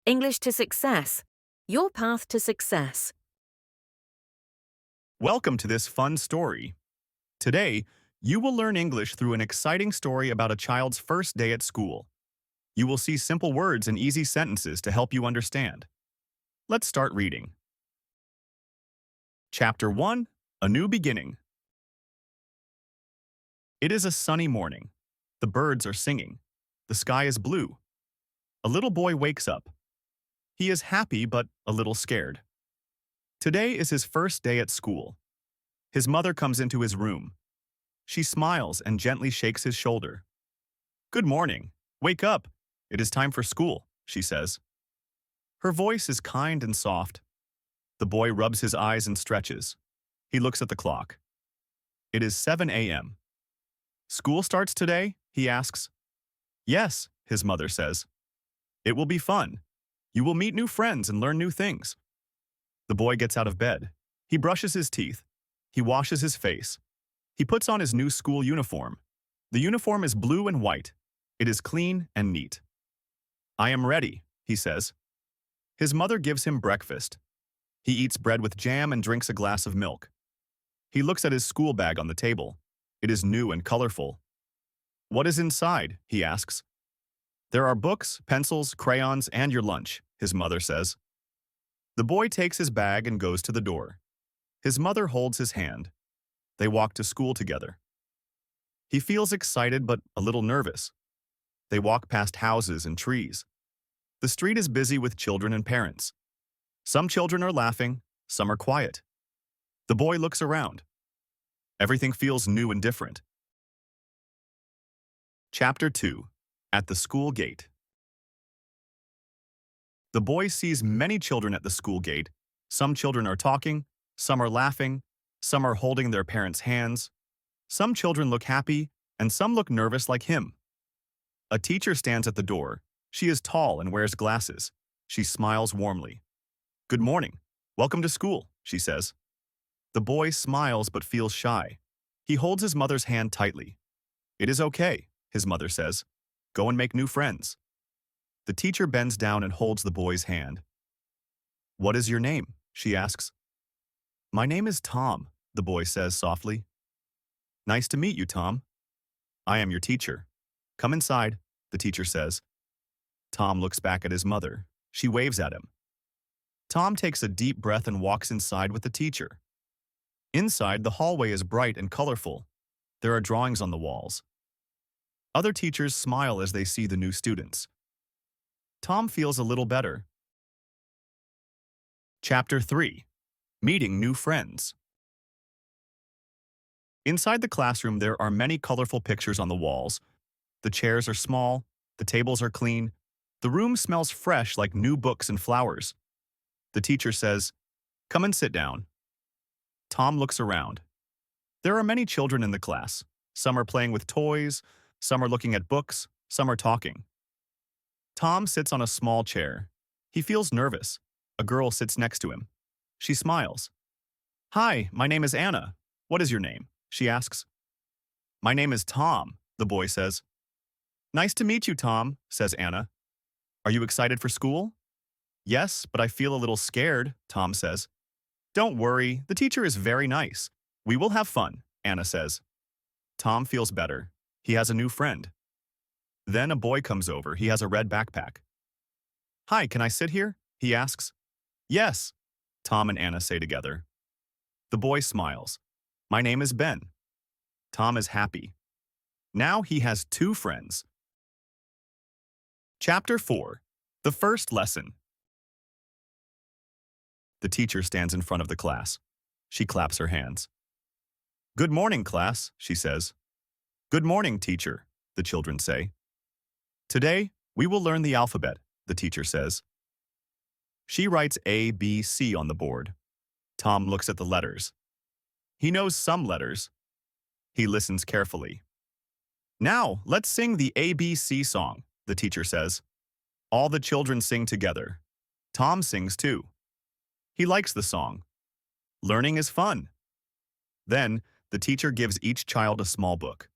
English to Success. Your path to success. Welcome to this fun story. Today, you will learn English through an exciting story about a child's first day at school. You will see simple words and easy sentences to help you understand. Let's start reading. Chapter 1, A New Beginning. It is a sunny morning. The birds are singing. The sky is blue. A little boy wakes up. He is happy but a little scared. Today is his first day at school. His mother comes into his room. She smiles and gently shakes his shoulder. "Good morning. Wake up. It is time for school," she says. Her voice is kind and soft. The boy rubs his eyes and stretches. He looks at the clock. It is 7 a.m. "School starts today?" he asks. "Yes," his mother says. "It will be fun. You will meet new friends and learn new things." The boy gets out of bed. He brushes his teeth. He washes his face. He puts on his new school uniform. The uniform is blue and white. It is clean and neat. "I am ready," he says. His mother gives him breakfast. He eats bread with jam and drinks a glass of milk. He looks at his school bag on the table. It is new and colorful. "What is inside?" he asks. "There are books, pencils, crayons, and your lunch," his mother says. The boy takes his bag and goes to the door. His mother holds his hand. They walk to school together. He feels excited but a little nervous. They walk past houses and trees. The street is busy with children and parents. Some children are laughing, some are quiet. The boy looks around. Everything feels new and different. Chapter 2, At the School Gate. The boy sees many children at the school gate. Some children are talking, some are laughing, some are holding their parents' hands. Some children look happy, and some look nervous like him. A teacher stands at the door. She is tall and wears glasses. She smiles warmly. "Good morning. Welcome to school," she says. The boy smiles but feels shy. He holds his mother's hand tightly. "It is okay," his mother says. "Go and make new friends." The teacher bends down and holds the boy's hand. "What is your name?" she asks. "My name is Tom," the boy says softly. "Nice to meet you, Tom." "I am your teacher." "Come inside," the teacher says. Tom looks back at his mother. She waves at him. Tom takes a deep breath and walks inside with the teacher. Inside, the hallway is bright and colorful. There are drawings on the walls. Other teachers smile as they see the new students. Tom feels a little better. Chapter 3, Meeting New Friends. Inside the classroom, there are many colorful pictures on the walls. The chairs are small, the tables are clean, the room smells fresh like new books and flowers. The teacher says, "Come and sit down." Tom looks around. There are many children in the class. Some are playing with toys, some are looking at books, some are talking. Tom sits on a small chair. He feels nervous. A girl sits next to him. She smiles. "Hi, my name is Anna. What is your name?" she asks. "My name is Tom," the boy says. "Nice to meet you, Tom," says Anna. "Are you excited for school?" "Yes, but I feel a little scared," Tom says. "Don't worry, the teacher is very nice. We will have fun," Anna says. Tom feels better. He has a new friend. Then a boy comes over. He has a red backpack. "Hi, can I sit here?" he asks. "Yes," Tom and Anna say together. The boy smiles. "My name is Ben." Tom is happy. Now he has two friends. Chapter 4, The First Lesson. The teacher stands in front of the class. She claps her hands. "Good morning, class," she says. "Good morning, teacher," the children say. "Today, we will learn the alphabet," the teacher says. She writes A, B, C on the board. Tom looks at the letters. He knows some letters. He listens carefully. "Now, let's sing the ABC song," the teacher says. All the children sing together. Tom sings too. He likes the song. Learning is fun. Then, the teacher gives each child a small book.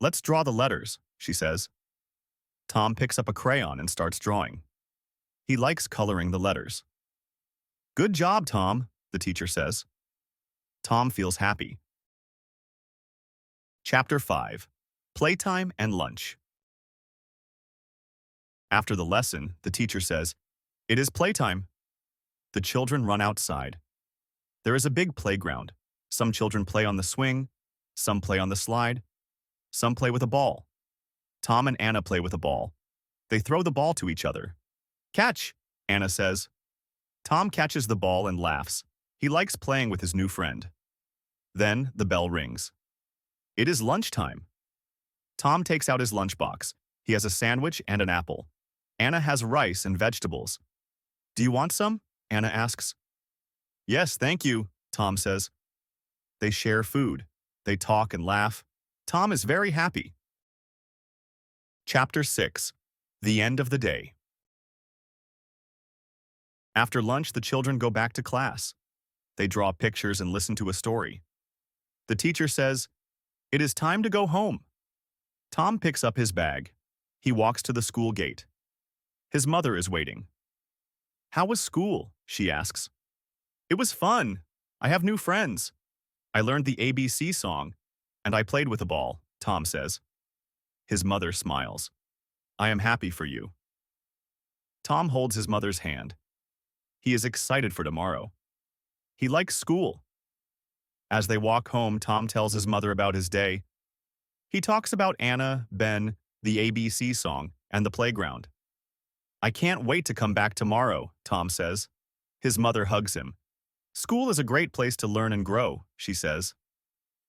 "Let's draw the letters," she says. Tom picks up a crayon and starts drawing. He likes coloring the letters. Good job, Tom, the teacher says. Tom feels happy. Chapter 5. Playtime and Lunch. After the lesson, the teacher says, "It is playtime." The children run outside. There is a big playground. Some children play on the swing, some play on the slide, some play with a ball. Tom and Anna play with a ball. They throw the ball to each other. "Catch," Anna says. Tom catches the ball and laughs. He likes playing with his new friend. Then the bell rings. It is lunchtime. Tom takes out his lunchbox. He has a sandwich and an apple. Anna has rice and vegetables. "Do you want some?" Anna asks. "Yes, thank you," Tom says. They share food. They talk and laugh. Tom is very happy. Chapter 6. The End of the Day. After lunch, the children go back to class. They draw pictures and listen to a story. The teacher says, "It is time to go home." Tom picks up his bag. He walks to the school gate. His mother is waiting. "How was school?" she asks. "It was fun. I have new friends. I learned the ABC song, and I played with a ball," Tom says. His mother smiles. "I am happy for you." Tom holds his mother's hand. He is excited for tomorrow. He likes school. As they walk home, Tom tells his mother about his day. He talks about Anna, Ben, the ABC song, and the playground. "I can't wait to come back tomorrow," Tom says. His mother hugs him. "School is a great place to learn and grow," she says.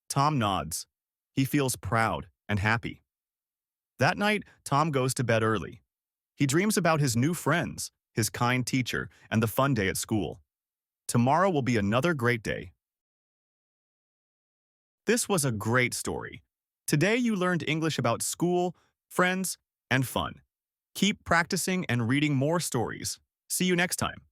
Tom nods. He feels proud and happy. That night, Tom goes to bed early. He dreams about his new friends, his kind teacher, and the fun day at school. Tomorrow will be another great day. This was a great story. Today you learned English about school, friends, and fun. Keep practicing and reading more stories. See you next time.